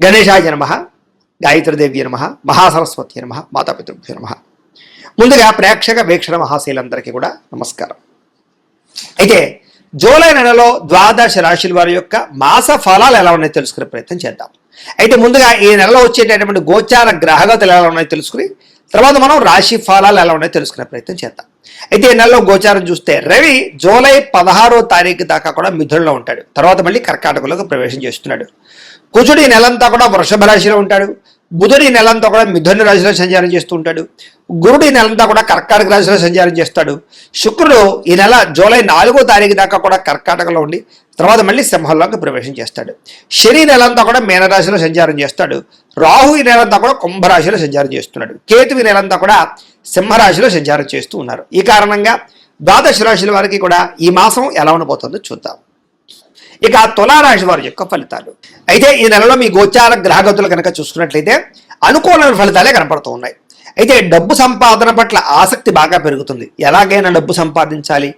గణేశాయ నమః, గాయత్రీదేవి నమః, మహాసరస్వతి నమః, మాతాపితృభ్యో నమః. ముందుగా ప్రేక్షక వీక్షణ మహాశీలందరికీ కూడా నమస్కారం. అయితే జూలై నెలలో ద్వాదశ రాశుల వారి యొక్క మాస ఫలాలు ఎలా ఉన్నాయో తెలుసుకునే ప్రయత్నం చేద్దాం. అయితే ముందుగా ఈ నెలలో వచ్చేటటువంటి గోచార గ్రహగతులు ఎలా ఉన్నాయో తెలుసుకుని తర్వాత మనం రాశి ఫలాలు ఎలా ఉన్నాయో తెలుసుకునే ప్రయత్నం చేద్దాం. అయితే ఈ నెలలో గోచారం చూస్తే రవి జూలై 16వ తారీఖు దాకా కూడా మిథునంలో ఉంటాడు. తర్వాత మళ్ళీ కర్కాటకంలోకి ప్రవేశం చేస్తున్నాడు. కుజుడు ఈ నెలంతా కూడా వృషభ రాశిలో ఉంటాడు. బుధుడు ఈ నెలంతా కూడా మిథున రాశిలో సంచారం చేస్తూ ఉంటాడు. గురుడు ఈ నెలంతా కూడా కర్కాటక రాశిలో సంచారం చేస్తాడు. శుక్రుడు ఈ నెల జూలై 4వ తారీఖు దాకా కూడా కర్కాటకలో ఉండి తర్వాత మళ్ళీ సింహంలోకి ప్రవేశం చేస్తాడు. శని నెలంతా కూడా మీనరాశిలో సంచారం చేస్తాడు. రాహు ఈ నెలంతా కూడా కుంభరాశిలో సంచారం చేస్తున్నాడు. కేతు ఈ నెలంతా కూడా సింహరాశిలో సంచారం చేస్తూ ఉన్నారు. ఈ కారణంగా ద్వాదశ రాశుల వారికి కూడా ఈ మాసం ఎలా ఉండబోతుందో చూద్దాం. ఇక తులారాశి వారి యొక్క ఫలితాలు. అయితే ఈ నెలలో మీ గోచార గ్రహగతులు కనుక చూసుకున్నట్లయితే అనుకూలమైన ఫలితాలే కనపడుతూ ఉన్నాయి. అయితే డబ్బు సంపాదన పట్ల ఆసక్తి బాగా పెరుగుతుంది. ఎలాగైనా డబ్బు సంపాదించాలి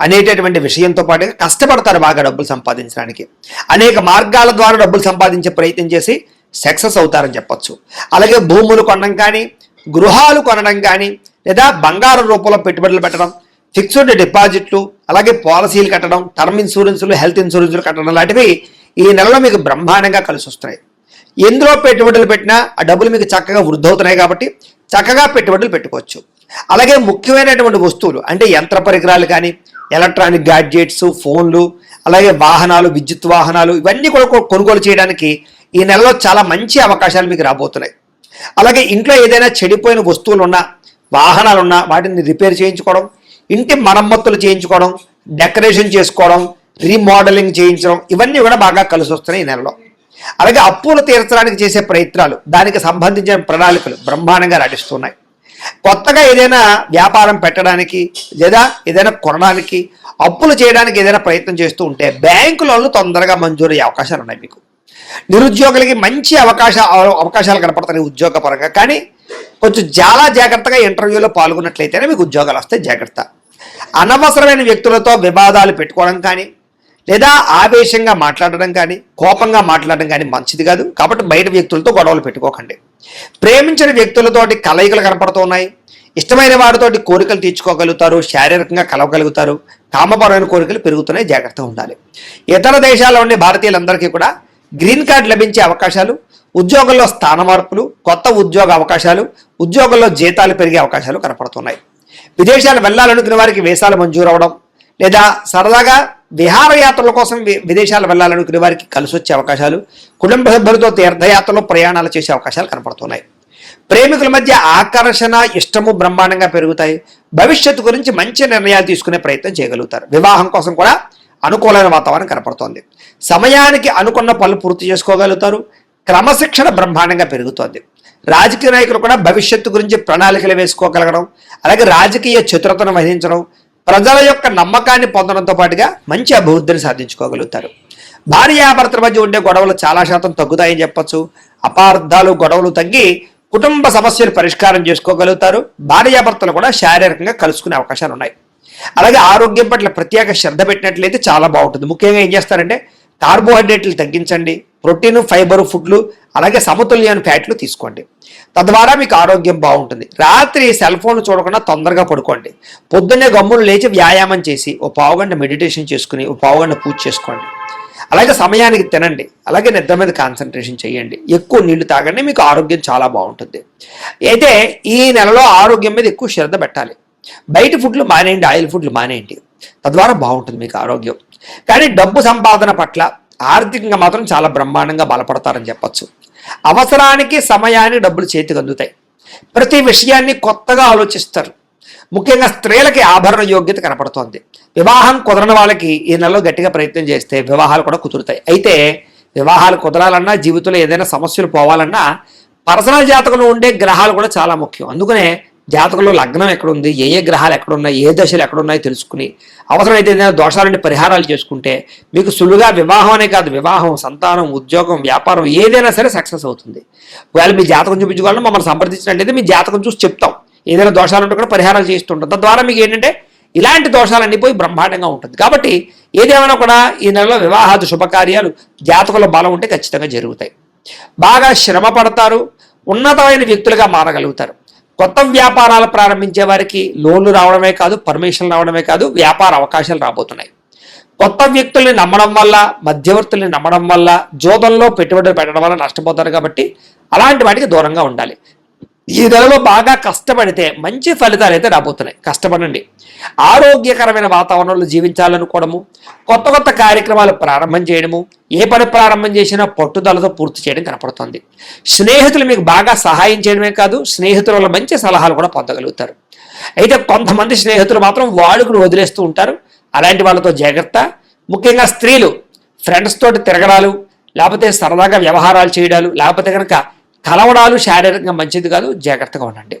అనేటటువంటి విషయంతో పాటుగా కష్టపడతారు బాగా డబ్బులు సంపాదించడానికి. అనేక మార్గాల ద్వారా డబ్బులు సంపాదించే ప్రయత్నం చేసి సక్సెస్ అవుతారని చెప్పొచ్చు. అలాగే భూములు కొనడం కానీ, గృహాలు కొనడం కానీ, లేదా బంగారం రూపంలో పెట్టుబడులు పెట్టడం, ఫిక్స్డ్ డిపాజిట్లు, అలాగే పాలసీలు కట్టడం, టర్మ్ ఇన్సూరెన్సులు, హెల్త్ ఇన్సూరెన్సులు కట్టడం లాంటివి ఈ నెలలో మీకు బ్రహ్మాండంగా కలిసి వస్తున్నాయి. ఎందులో పెట్టుబడులు పెట్టినా ఆ డబ్బులు మీకు చక్కగా వృద్ధి అవుతున్నాయి కాబట్టి చక్కగా పెట్టుబడులు పెట్టుకోవచ్చు. అలాగే ముఖ్యమైనటువంటి వస్తువులు అంటే యంత్ర పరికరాలు కానీ, ఎలక్ట్రానిక్ గ్యాడ్జెట్స్, ఫోన్లు, అలాగే వాహనాలు, విద్యుత్ వాహనాలు ఇవన్నీ కూడా కొనుగోలు చేయడానికి ఈ నెలలో చాలా మంచి అవకాశాలు మీకు రాబోతున్నాయి. అలాగే ఇంట్లో ఏదైనా చెడిపోయిన వస్తువులు ఉన్నా, వాహనాలు ఉన్నా వాటిని రిపేర్ చేయించుకోవడం, ఇంటి మరమ్మతులు చేయించుకోవడం, డెకరేషన్ చేసుకోవడం, రీమోడలింగ్ చేయించడం ఇవన్నీ కూడా బాగా కలిసి వస్తున్నాయి ఈ నెలలో. అలాగే అప్పులు తీర్చడానికి చేసే ప్రయత్నాలు, దానికి సంబంధించిన ప్రణాళికలు బ్రహ్మాండంగా నడుస్తున్నాయి. కొత్తగా ఏదైనా వ్యాపారం పెట్టడానికి లేదా ఏదైనా కొనడానికి, అప్పులు చేయడానికి ఏదైనా ప్రయత్నం చేస్తూ ఉంటే బ్యాంకు లోన్లు తొందరగా మంజూరయ్యే అవకాశాలు ఉన్నాయి మీకు. నిరుద్యోగులకి మంచి అవకాశాలు కనపడుతున్నాయి ఉద్యోగపరంగా. కానీ కొంచెం చాలా జాగ్రత్తగా ఇంటర్వ్యూలో పాల్గొన్నట్లయితేనే మీకు ఉద్యోగాలు వస్తాయి. జాగ్రత్త. అనవసరమైన వ్యక్తులతో వివాదాలు పెట్టుకోవడం కానీ, లేదా ఆవేశంగా మాట్లాడడం కానీ, కోపంగా మాట్లాడడం కానీ మంచిది కాదు. కాబట్టి బయట వ్యక్తులతో గొడవలు పెట్టుకోకండి. ప్రేమించిన వ్యక్తులతోటి కలయికలు కనపడుతున్నాయి. ఇష్టమైన వారితోటి కోరికలు తీర్చుకోగలుగుతారు, శారీరకంగా కలవగలుగుతారు, కామపరమైన కోరికలు పెరుగుతున్నాయి. జాగ్రత్తగా ఉండాలి. ఇతర దేశాల్లో ఉండే భారతీయులందరికీ కూడా గ్రీన్ కార్డు లభించే అవకాశాలు, ఉద్యోగంలో స్థాన మార్పులు, కొత్త ఉద్యోగ అవకాశాలు, ఉద్యోగంలో జీతాలు పెరిగే అవకాశాలు కనపడుతున్నాయి. విదేశాలు వెళ్ళాలనుకునే వారికి వీసాలు మంజూరు అవడం, లేదా సరదాగా విహారయాత్రల కోసం విదేశాలు వెళ్ళాలనుకునే వారికి కలిసి వచ్చే అవకాశాలు, కుటుంబ సభ్యులతో తీర్థయాత్రలో ప్రయాణాలు చేసే అవకాశాలు కనపడుతున్నాయి. ప్రేమికుల మధ్య ఆకర్షణ, ఇష్టము బ్రహ్మాండంగా పెరుగుతాయి. భవిష్యత్తు గురించి మంచి నిర్ణయాలు తీసుకునే ప్రయత్నం చేయగలుగుతారు. వివాహం కోసం కూడా అనుకూలమైన వాతావరణం కనపడుతోంది. సమయానికి అనుకున్న పనులు పూర్తి చేసుకోగలుగుతారు. క్రమశిక్షణ బ్రహ్మాండంగా పెరుగుతోంది. రాజకీయ నాయకులు కూడా భవిష్యత్తు గురించి ప్రణాళికలు వేసుకోగలగడం, అలాగే రాజకీయ చతురతను వహించడం, ప్రజల యొక్క నమ్మకాన్ని పొందడంతో పాటుగా మంచి అభివృద్ధిని సాధించుకోగలుగుతారు. భార్యాభర్తల మధ్య ఉండే గొడవలు చాలా శాతం తగ్గుతాయని చెప్పొచ్చు. అపార్థాలు, గొడవలు తగ్గి కుటుంబ సమస్యలు పరిష్కారం చేసుకోగలుగుతారు. భార్యాభర్తలు కూడా శారీరకంగా కలుసుకునే అవకాశాలు ఉన్నాయి. అలాగే ఆరోగ్యం పట్ల ప్రత్యేక శ్రద్ధ పెట్టినట్లయితే చాలా బాగుంటుంది. ముఖ్యంగా ఏం చేస్తారంటే కార్బోహైడ్రేట్లు తగ్గించండి, ప్రోటీన్, ఫైబర్ ఫుడ్లు, అలాగే సమతుల్యమైన ఫ్యాట్లు తీసుకోండి. తద్వారా మీకు ఆరోగ్యం బాగుంటుంది. రాత్రి సెల్ ఫోన్ చూడకుండా తొందరగా పడుకోండి. పొద్దున్నే గమ్మును లేచి వ్యాయామం చేసి ఓ పావుగంట మెడిటేషన్ చేసుకుని ఓ పావుగంట పూజ చేసుకోండి. అలాగే సమయానికి తినండి. అలాగే నిద్ర మీద కాన్సన్ట్రేషన్ చేయండి. ఎక్కువ నీళ్లు తాగండి. మీకు ఆరోగ్యం చాలా బాగుంటుంది. అయితే ఈ నెలలో ఆరోగ్యం మీద ఎక్కువ శ్రద్ధ పెట్టాలి. బయట ఫుడ్లు మానేయండి, ఆయిల్ ఫుడ్లు మానేయండి. తద్వారా బాగుంటుంది మీకు ఆరోగ్యం. కానీ డబ్బు సంపాదన పట్ల ఆర్థికంగా మాత్రం చాలా బ్రహ్మాండంగా బలపడతారని చెప్పొచ్చు. అవసరానికి, సమయానికి డబ్బులు చేతికి అందుతాయి. ప్రతి విషయాన్ని కొత్తగా ఆలోచిస్తారు. ముఖ్యంగా స్త్రీలకి ఆభరణ యోగ్యత కనపడుతోంది. వివాహం కుదరని వాళ్ళకి ఈ నెలలో గట్టిగా ప్రయత్నం చేస్తే వివాహాలు కూడా కుదురుతాయి. అయితే వివాహాలు కుదరాలన్నా, జీవితంలో ఏదైనా సమస్యలు పోవాలన్నా పర్సనల్ జాతకంలో ఉండే గ్రహాలు కూడా చాలా ముఖ్యం. అందుకనే జాతకంలో లగ్నం ఎక్కడుంది, ఏ ఏ గ్రహాలు ఎక్కడున్నాయి, ఏ దశలు ఎక్కడున్నాయి తెలుసుకుని అవసరమైతే ఏదైనా దోషాలంటే పరిహారాలు చేసుకుంటే మీకు సులువుగా వివాహం అనే కాదు, వివాహం, సంతానం, ఉద్యోగం, వ్యాపారం ఏదైనా సరే సక్సెస్ అవుతుంది. ఒకవేళ మీ జాతకం చూపించుకోవాలని మమ్మల్ని సంప్రదించినట్లయితే మీ జాతకం చూసి చెప్తాం. ఏదైనా దోషాలుంటే కూడా పరిహారాలు చేస్తుంటాం. తద్వారా మీకు ఏంటంటే ఇలాంటి దోషాలన్నీ పోయి బ్రహ్మాండంగా ఉంటుంది. కాబట్టి ఏదేమైనా కూడా ఈ నెలలో వివాహాది శుభకార్యాలు జాతకంలో బలం ఉంటే ఖచ్చితంగా జరుగుతాయి. బాగా శ్రమ పడతారు, ఉన్నతమైన వ్యక్తులుగా మారగలుగుతారు. కొత్త వ్యాపారాలు ప్రారంభించే వారికి లోన్లు రావడమే కాదు, పర్మిషన్లు రావడమే కాదు, వ్యాపార అవకాశాలు రాబోతున్నాయి. కొత్త వ్యక్తుల్ని నమ్మడం వల్ల, మధ్యవర్తుల్ని నమ్మడం వల్ల, జోదంలో పెట్టుబడులు పెట్టడం వల్ల నష్టపోతారు. కాబట్టి అలాంటి వాటికి దూరంగా ఉండాలి. ఈ నెలలో బాగా కష్టపడితే మంచి ఫలితాలు అయితే రాబోతున్నాయి. కష్టపడండి. ఆరోగ్యకరమైన వాతావరణంలో జీవించాలనుకోవడము, కొత్త కొత్త కార్యక్రమాలు ప్రారంభం చేయడము, ఏ పని ప్రారంభం చేసినా పట్టుదలతో పూర్తి చేయడం కనపడుతుంది. స్నేహితులు మీకు బాగా సహాయం చేయడమే కాదు, స్నేహితుల వల్ల మంచి సలహాలు కూడా పొందగలుగుతారు. అయితే కొంతమంది స్నేహితులు మాత్రం వాడుకుని వదిలేస్తూ ఉంటారు. అలాంటి వాళ్ళతో జాగ్రత్త. ముఖ్యంగా స్త్రీలు ఫ్రెండ్స్ తోటి తిరగడాలు, లేకపోతే సరదాగా వ్యవహారాలు చేయడాలు, లేకపోతే కనుక కలవడాలు శారీరకంగా మంచిది కాదు. జాగ్రత్తగా ఉండండి.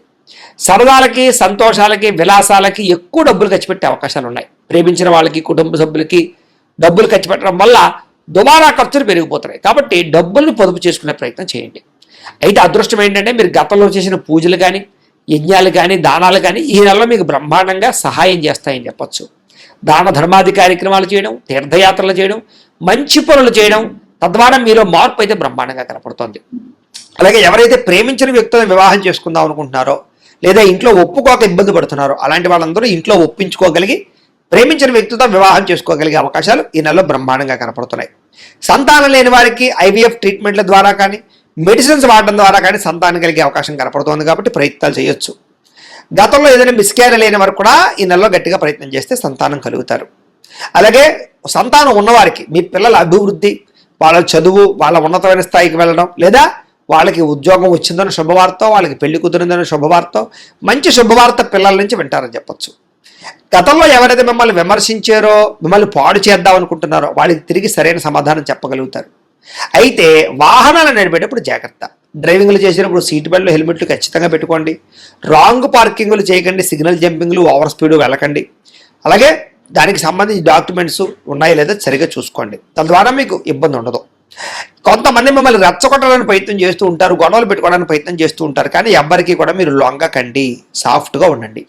సరదాలకి, సంతోషాలకి, విలాసాలకి ఎక్కువ డబ్బులు ఖర్చు పెట్టే అవకాశాలు ఉన్నాయి. ప్రేమించిన వాళ్ళకి, కుటుంబ సభ్యులకి డబ్బులు ఖర్చు పెట్టడం వల్ల దుబారా ఖర్చులు పెరిగిపోతున్నాయి. కాబట్టి డబ్బుల్ని పొదుపు చేసుకునే ప్రయత్నం చేయండి. అయితే అదృష్టం ఏంటంటే మీరు గతంలో చేసిన పూజలు కానీ, యజ్ఞాలు కానీ, దానాలు కానీ ఈ నెలలో మీకు బ్రహ్మాండంగా సహాయం చేస్తాయని చెప్పొచ్చు. దాన ధర్మాది కార్యక్రమాలు చేయడం, తీర్థయాత్రలు చేయడం, మంచి పనులు చేయడం, తద్వారా మీలో మార్పు అయితే బ్రహ్మాండంగా కనపడుతుంది. అలాగే ఎవరైతే ప్రేమించిన వ్యక్తులను వివాహం చేసుకుందాం అనుకుంటున్నారో, లేదా ఇంట్లో ఒప్పుకోక ఇబ్బంది పడుతున్నారో, అలాంటి వాళ్ళందరూ ఇంట్లో ఒప్పించుకోగలిగి ప్రేమించిన వ్యక్తితో వివాహం చేసుకోగలిగే అవకాశాలు ఈ నెలలో బ్రహ్మాండంగా కనపడుతున్నాయి. సంతానం లేని వారికి IVF ట్రీట్మెంట్ల ద్వారా కానీ, మెడిసిన్స్ వాడడం ద్వారా కానీ సంతానం కలిగే అవకాశం కనపడుతోంది. కాబట్టి ప్రయత్నాలు చేయొచ్చు. గతంలో ఏదైనా మిస్క్యారీ లేని వారు కూడా ఈ నెలలో గట్టిగా ప్రయత్నం చేస్తే సంతానం కలుగుతారు. అలాగే సంతానం ఉన్నవారికి మీ పిల్లల అభివృద్ధి, వాళ్ళ చదువు, వాళ్ళ ఉన్నతమైన స్థాయికి వెళ్ళడం, లేదా వాళ్ళకి ఉద్యోగం వచ్చిందని శుభవార్త, వాళ్ళకి పెళ్లి కుదిరిందని శుభవార్త, మంచి శుభవార్త పిల్లల నుంచి వింటారని చెప్పొచ్చు. గతంలో ఎవరైతే మిమ్మల్ని విమర్శించారో, మిమ్మల్ని పాడు చేద్దాం అనుకుంటున్నారో వాళ్ళకి తిరిగి సరైన సమాధానం చెప్పగలుగుతారు. అయితే వాహనాలు నడిపేటప్పుడు జాగ్రత్త. డ్రైవింగ్లు చేసినప్పుడు సీట్ బెల్ట్లు, హెల్మెట్లు ఖచ్చితంగా పెట్టుకోండి. రాంగ్ పార్కింగ్లు చేయకండి, సిగ్నల్ జంపింగ్లు, ఓవర్ స్పీడ్ వెళ్ళకండి. అలాగే దానికి సంబంధించి డాక్యుమెంట్స్ ఉన్నాయో లేదో సరిగా చూసుకోండి. తద్వారా మీకు ఇబ్బంది ఉండదు. కొంతమంది మిమ్మల్ని రెచ్చగొట్టడానికి ప్రయత్నం చేస్తూ ఉంటారు, గొడవలు పెట్టుకోవడానికి ప్రయత్నం చేస్తూ ఉంటారు. కానీ ఎవ్వరికీ కూడా మీరు లొంగకండి, సాఫ్ట్గా ఉండండి.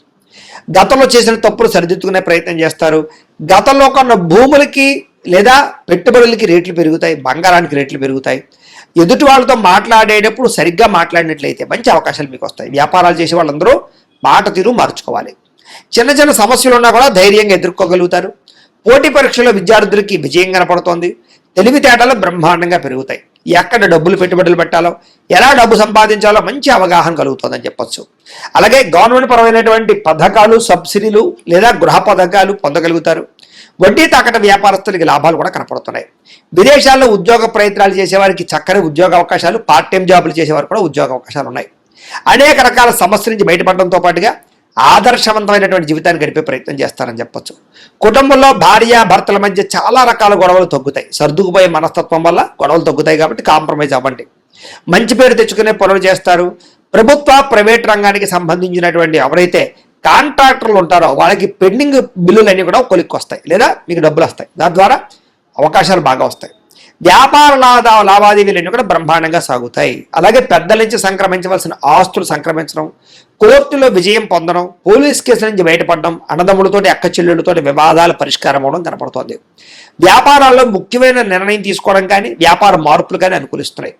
గతంలో చేసిన తప్పులు సరిదిద్దుకునే ప్రయత్నం చేస్తారు. గతంలో కొన్న భూములకి లేదా పెట్టుబడులకి రేట్లు పెరుగుతాయి, బంగారానికి రేట్లు పెరుగుతాయి. ఎదుటి వాళ్ళతో మాట్లాడేటప్పుడు సరిగ్గా మాట్లాడినట్లయితే మంచి అవకాశాలు మీకు వస్తాయి. వ్యాపారాలు చేసే వాళ్ళందరూ మాట తీరు మార్చుకోవాలి. చిన్న చిన్న సమస్యలు ఉన్నా కూడా ధైర్యంగా ఎదుర్కోగలుగుతారు. పోటీ పరీక్షలో విద్యార్థులకి విజయం కనపడుతోంది. తెలివితేటలు బ్రహ్మాండంగా పెరుగుతాయి. ఎక్కడ డబ్బులు పెట్టుబడులు పెట్టాలో, ఎలా డబ్బు సంపాదించాలో మంచి అవగాహన కలుగుతుందని చెప్పొచ్చు. అలాగే గవర్నమెంట్ పరమైనటువంటి పథకాలు, సబ్సిడీలు లేదా గృహ పథకాలు పొందగలుగుతారు. వడ్డీ తాకట వ్యాపారస్తులకి లాభాలు కూడా కనపడుతున్నాయి. విదేశాల్లో ఉద్యోగ ప్రయత్నాలు చేసేవారికి చక్కని ఉద్యోగ అవకాశాలు, పార్ట్ టైం జాబులు చేసేవారు కూడా ఉద్యోగ అవకాశాలు ఉన్నాయి. అనేక రకాల సమస్యల నుంచి బయటపడడంతో పాటుగా ఆదర్శవంతమైనటువంటి జీవితాన్ని గడిపే ప్రయత్నం చేస్తారని చెప్పొచ్చు. కుటుంబంలో భార్య భర్తల మధ్య చాలా రకాల గొడవలు తగ్గుతాయి. సర్దుకుపోయే మనస్తత్వం వల్ల గొడవలు తగ్గుతాయి. కాబట్టి కాంప్రమైజ్ అవ్వండి. మంచి పేరు తెచ్చుకునే పనులు చేస్తారు. ప్రభుత్వ, ప్రైవేట్ రంగానికి సంబంధించినటువంటి ఎవరైతే కాంట్రాక్టర్లు ఉంటారో వాళ్ళకి పెండింగ్ బిల్లులన్నీ కూడా కొలిక్కి వస్తాయి, లేదా మీకు డబ్బులు వస్తాయి. దాని ద్వారా అవకాశాలు బాగా వస్తాయి. వ్యాపార లావాదేవీలన్నీ కూడా బ్రహ్మాండంగా సాగుతాయి. అలాగే పెద్దల నుంచి సంక్రమించవలసిన ఆస్తులు సంక్రమించడం, కోర్టులో విజయం పొందడం, పోలీస్ కేసుల నుంచి బయటపడడం, అన్నదమ్ములతోటి అక్క చెల్లెళ్ళతోటి వివాదాల పరిష్కారం అవడం కనపడుతోంది. వ్యాపారాల్లో ముఖ్యమైన నిర్ణయం తీసుకోవడం కానీ, వ్యాపార మార్పులు కానీ అనుకూలిస్తున్నాయి.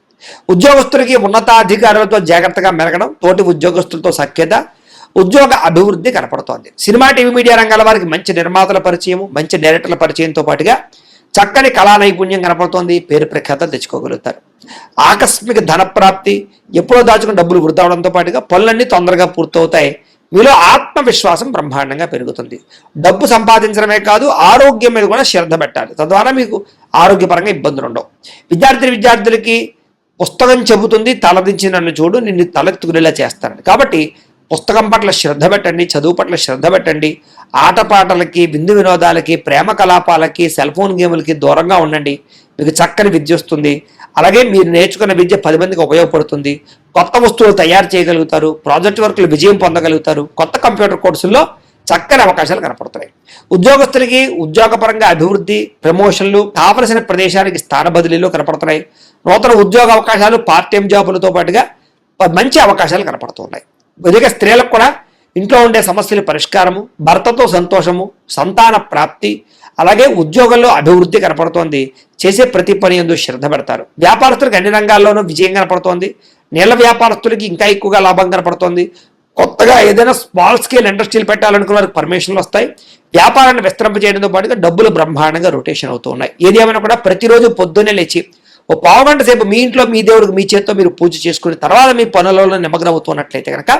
ఉద్యోగస్తులకి ఉన్నతాధికారులతో జాగ్రత్తగా మెలగడం, తోటి ఉద్యోగస్తులతో సఖ్యత, ఉద్యోగ అభివృద్ధి కనపడుతోంది. సినిమా, టీవీ, మీడియా రంగాల వారికి మంచి నిర్మాతల పరిచయం, మంచి డైరెక్టర్ల పరిచయంతో పాటుగా చక్కని కళా నైపుణ్యం కనపడుతోంది. పేరు ప్రఖ్యాతలు తెచ్చుకోగలుగుతారు. ఆకస్మిక ధనప్రాప్తి, ఎప్పుడో దాచుకుని డబ్బులు వృద్ధి అవడంతో పాటుగా పనులన్నీ తొందరగా పూర్తవుతాయి. మీలో ఆత్మవిశ్వాసం బ్రహ్మాండంగా పెరుగుతుంది. డబ్బు సంపాదించడమే కాదు, ఆరోగ్యం మీద కూడా శ్రద్ధ పెట్టాలి. తద్వారా మీకు ఆరోగ్యపరంగా ఇబ్బందులు ఉండవు. విద్యార్థులకి పుస్తకం చెబుతుంది, తలదించి నన్ను చూడు, నిన్ను తలెత్తుకునేలా చేస్తారని. కాబట్టి పుస్తకం పట్ల శ్రద్ధ పెట్టండి, చదువు పట్ల శ్రద్ధ పెట్టండి. ఆటపాటలకి, విందు వినోదాలకి, ప్రేమ కలాపాలకి, సెల్ ఫోన్ గేములకి దూరంగా ఉండండి. మీకు చక్కని విద్య వస్తుంది. అలాగే మీరు నేర్చుకున్న విద్య 10 మందికి ఉపయోగపడుతుంది. కొత్త వస్తువులు తయారు చేయగలుగుతారు. ప్రాజెక్ట్ వర్క్లు విజయం పొందగలుగుతారు. కొత్త కంప్యూటర్ కోర్సుల్లో చక్కని అవకాశాలు కనపడుతున్నాయి. ఉద్యోగస్తులకి ఉద్యోగపరంగా అభివృద్ధి, ప్రమోషన్లు, కావలసిన ప్రదేశానికి స్థాన బదిలీలు కనపడుతున్నాయి. నూతన ఉద్యోగ అవకాశాలు, పార్ట్ టైం జాబులతో పాటుగా మంచి అవకాశాలు కనపడుతున్నాయి. కొద్దిగా స్త్రీలకు కూడా ఇంట్లో ఉండే సమస్యల పరిష్కారము, భర్తతో సంతోషము, సంతాన ప్రాప్తి, అలాగే ఉద్యోగంలో అభివృద్ధి కనపడుతోంది. చేసే ప్రతి పని యందు శ్రద్ధ పెడతారు. వ్యాపారస్తులకు అన్ని రంగాల్లోనూ విజయం కనపడుతోంది. నీళ్ళ వ్యాపారస్తులకి ఇంకా ఎక్కువగా లాభం కనపడుతోంది. కొత్తగా ఏదైనా స్మాల్ స్కేల్ ఇండస్ట్రీలు పెట్టాలనుకున్న వారికి పర్మిషన్లు వస్తాయి. వ్యాపారాన్ని విస్తరింప చేయడంతో పాటుగా డబ్బులు బ్రహ్మాండంగా రొటేషన్ అవుతూ ఉన్నాయి. ఏది ఏమైనా కూడా ప్రతిరోజు పొద్దున్నే లేచి ఓ పావుగంట సేపు మీ ఇంట్లో మీ దేవుడికి మీ చేత్తో మీరు పూజ చేసుకుని తర్వాత మీ పనులలో నిమగ్నం అవుతున్నట్లయితే కనుక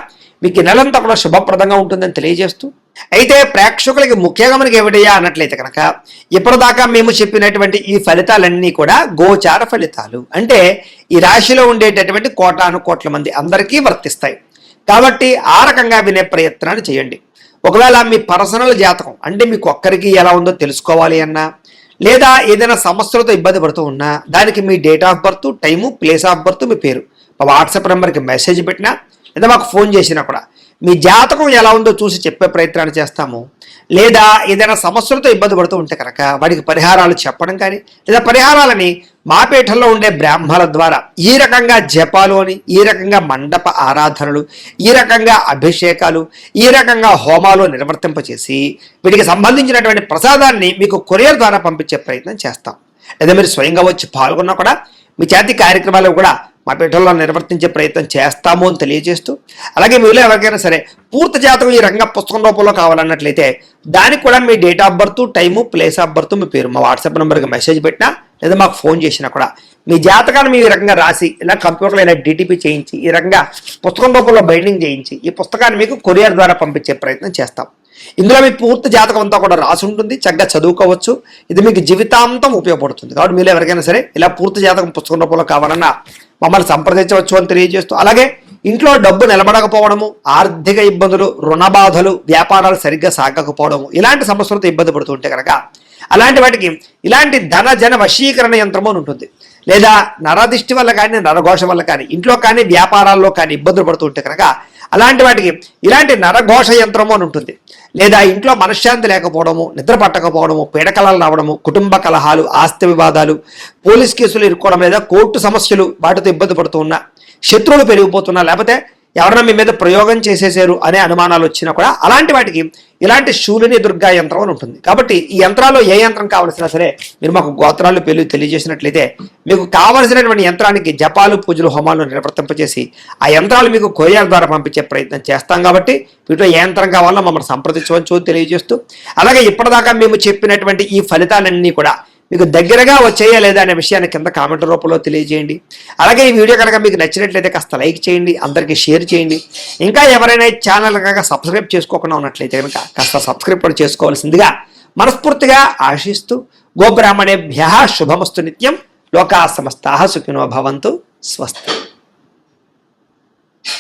మీకు నెలంతా కూడా శుభప్రదంగా ఉంటుందని తెలియజేస్తూ, అయితే ప్రేక్షకులకి ముఖ్యంగా మనకి ఏమిటయ్యా అన్నట్లయితే కనుక ఇప్పటిదాకా మేము చెప్పినటువంటి ఈ ఫలితాలన్నీ కూడా గోచార ఫలితాలు, అంటే ఈ రాశిలో ఉండేటటువంటి కోటాను కోట్ల మంది అందరికీ వర్తిస్తాయి. కాబట్టి ఆ రకంగా వినే ప్రయత్నాలు చేయండి. ఒకవేళ మీ పర్సనల్ జాతకం అంటే మీకు ఒక్కరికి ఎలా ఉందో తెలుసుకోవాలి అన్నా, లేదా ఏదైనా సమస్యలతో ఇబ్బంది పడుతూ ఉన్నా దానికి మీ date of birth, time, place of birth, మీ పేరు మా వాట్సాప్ నెంబర్కి మెసేజ్ పెట్టినా లేదా మాకు ఫోన్ చేసినా కూడా మీ జాతకం ఎలా ఉందో చూసి చెప్పే ప్రయత్నాలు చేస్తాము. లేదా ఏదైనా సమస్యలతో ఇబ్బంది పడుతూ ఉంటే కనుక వాడికి పరిహారాలు చెప్పడం కానీ, లేదా పరిహారాలని మా పీఠంలో ఉండే బ్రాహ్మణుల ద్వారా ఈ రకంగా జపాలు అని, ఈ రకంగా మండప ఆరాధనలు, ఈ రకంగా అభిషేకాలు, ఈ రకంగా హోమాలు నిర్వర్తింపచేసి వీటికి సంబంధించినటువంటి ప్రసాదాన్ని మీకు కొరియర్ ద్వారా పంపించే ప్రయత్నం చేస్తాం. లేదా మీరు స్వయంగా వచ్చి పాల్గొన్నా కూడా మీ చేతి కార్యక్రమాలు కూడా మా పీఠంలో నిర్వర్తించే ప్రయత్నం చేస్తాము అని తెలియజేస్తూ, అలాగే మీలో ఎవరికైనా సరే పూర్తి జాతకం ఈ రకంగా పుస్తకం రూపంలో కావాలన్నట్లయితే దానికి కూడా మీ date of birth, time, place of birth, మీ పేరు మా వాట్సాప్ నెంబర్కి మెసేజ్ పెట్టినా లేదా మాకు ఫోన్ చేసినా కూడా మీ జాతకాన్ని మీ రకంగా రాసి ఇలా కంప్యూటర్లో ఇలా డిటిపి చేయించి ఈ రకంగా పుస్తకం రూపంలో బైండింగ్ చేయించి ఈ పుస్తకాన్ని మీకు కొరియర్ ద్వారా పంపించే ప్రయత్నం చేస్తాం. ఇందులో మీ పూర్తి జాతకం అంతా కూడా రాసి ఉంటుంది, చక్కగా చదువుకోవచ్చు. ఇది మీకు జీవితాంతం ఉపయోగపడుతుంది. కాబట్టి మీరు ఎవరికైనా సరే ఇలా పూర్తి జాతకం పుస్తకం రూపంలో కావాలన్నా మమ్మల్ని సంప్రదించవచ్చు అని తెలియజేస్తూ, అలాగే ఇంట్లో డబ్బు నిలబడకపోవడము, ఆర్థిక ఇబ్బందులు, రుణ బాధలు, వ్యాపారాలు సరిగ్గా సాగకపోవడము, ఇలాంటి సమస్యలతో ఇబ్బంది పడుతుంటే కనుక అలాంటి వాటికి ఇలాంటి ధన జన వశీకరణ యంత్రము అని ఉంటుంది. లేదా నరదిష్టి వల్ల కానీ, నరఘోష వల్ల కానీ, ఇంట్లో కానీ వ్యాపారాల్లో కానీ ఇబ్బందులు పడుతుంటే కనుక అలాంటి వాటికి ఇలాంటి నరఘోష యంత్రము అని ఉంటుంది. లేదా ఇంట్లో మనశ్శాంతి లేకపోవడము, నిద్ర పట్టకపోవడము, పీడకలలు రావడము, కుటుంబ కలహాలు, ఆస్తి వివాదాలు, పోలీస్ కేసులు ఇరుక్కోవడం, లేదా కోర్టు సమస్యలు వాటితో ఇబ్బంది పడుతూ ఉన్నా, శత్రువులు పెరిగిపోతున్నా, లేకపోతే ఎవరైనా మీ మీద ప్రయోగం చేసేసారు అనే అనుమానాలు వచ్చినా కూడా అలాంటి వాటికి ఇలాంటి శూలిని దుర్గా యంత్రం అని ఉంటుంది. కాబట్టి ఈ యంత్రాల్లో ఏ యంత్రం కావలసినా సరే మీరు మాకు గోత్రాలు పేర్లు తెలియజేసినట్లయితే మీకు కావలసినటువంటి యంత్రానికి జపాలు, పూజలు, హోమాలు నిర్వర్తింపజేసి ఆ యంత్రాలు మీకు కొరియర్ ద్వారా పంపించే ప్రయత్నం చేస్తాం. కాబట్టి వీటిలో ఏ యంత్రం కావాలో మమ్మల్ని సంప్రదించవచ్చు తెలియజేస్తూ, అలాగే ఇప్పటిదాకా మేము చెప్పినటువంటి ఈ ఫలితాలన్నీ కూడా మీకు దగ్గరగా వచ్చేయా లేదా అనే విషయాన్ని కింద కామెంట్ రూపంలో తెలియజేయండి. అలాగే ఈ వీడియో కనుక మీకు నచ్చినట్లయితే కాస్త లైక్ చేయండి, అందరికీ షేర్ చేయండి. ఇంకా ఎవరైనా ఈ ఛానల్ కనుక సబ్స్క్రైబ్ చేసుకోకుండా ఉన్నట్లయితే కనుక కాస్త సబ్స్క్రైబ్ కూడా చేసుకోవాల్సిందిగా మనస్ఫూర్తిగా ఆశిస్తూ, గోబ్రాహ్మణేభ్యః శుభమస్తు నిత్యం, లోకా సమస్తాః సుఖినో భవంతు, స్వస్తి.